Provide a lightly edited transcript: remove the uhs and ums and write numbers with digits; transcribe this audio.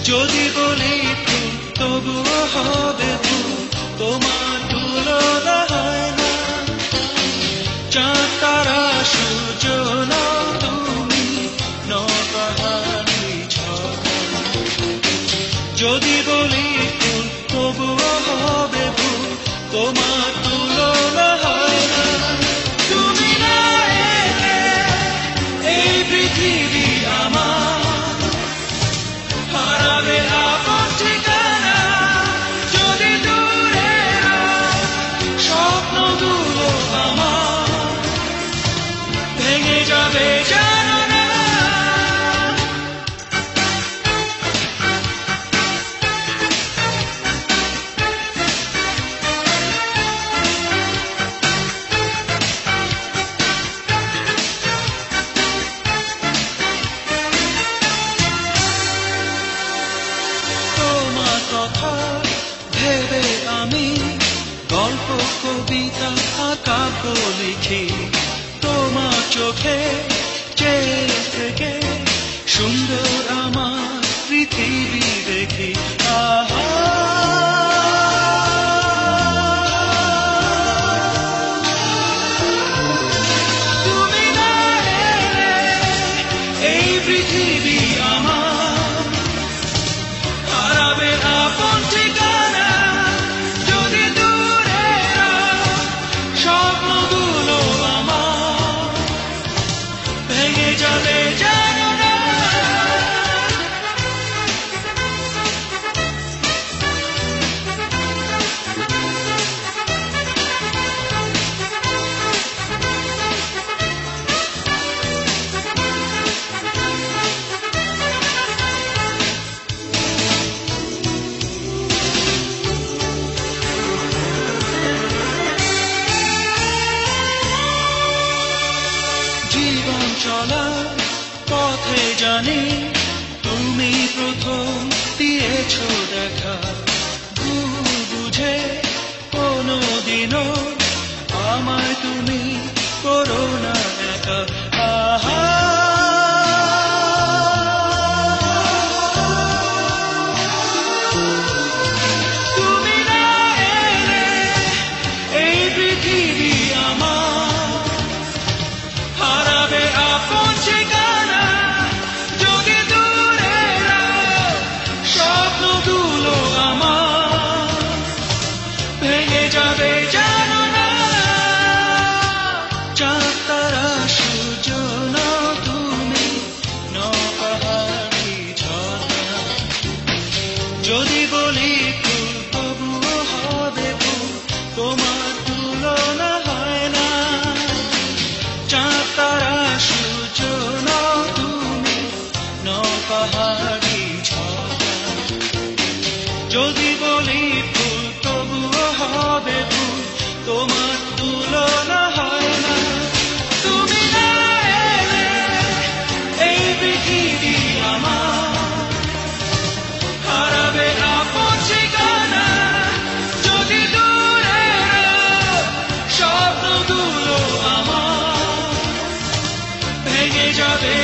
যদি বলি ফুল তবুও হবে ফুল, তোমার তুলনা হয় না। চাঁদ তারা সূর্য নও তুমি, নও পাহাড়ি ঝর্ণা। যদি বলি ফুল তবুও হবে ফুল, তোমার তুলনা হয় না। তুমি না এলে এই পৃথিবী আমার হারাবে আপন ঠিকানা। যদি দূরে স্বপ্নগুলো আমার ভেঙে যাবে জানো না। তোমার কথা ভেবে আমি গল্প কবিতা কাব্য লিখি, তোমার চোখে চেয়ে থেকে সুন্দর আমার পৃথিবী দেখি। আহা তুমি না এলে এই পৃথিবী আমার হারাবে আপন ঠিকানা। যদি দূরে স্বপ্নগুলো আমার ভেঙে যাবে জানো না। জীবন চলার পথে জানি তুমি প্রথম দিয়েছ দেখা। ভুল বুঝে কোনোদিনও আমায় তুমি করো না একা। আহা তুমি না এলে এই পৃথিবী আমার হারাবে আপন ঠিকানা। যদি দূরে স্বপ্নগুলো আমার ভেঙে যাবে জানো না। চাঁদ তারা সূর্য নও তুমি, নও পাহাড়ি ঝর্ণা। যদি বলি ফুল তবুও হবে ফুল, তোমার তুলনা হয় না। চাঁদ তারা সূর্য নও তুমি, নও পাহাড়ি ঝর্ণা। যদি বলি ফুল তবুও হবে ফুল, তোমার তুলনা হয় না। তুমি না এলে এই পৃথিবী আমার হারাবে আপন ঠিকানা। যদি দূরে স্বপ্নগুলো আমার ভেঙে যাবে।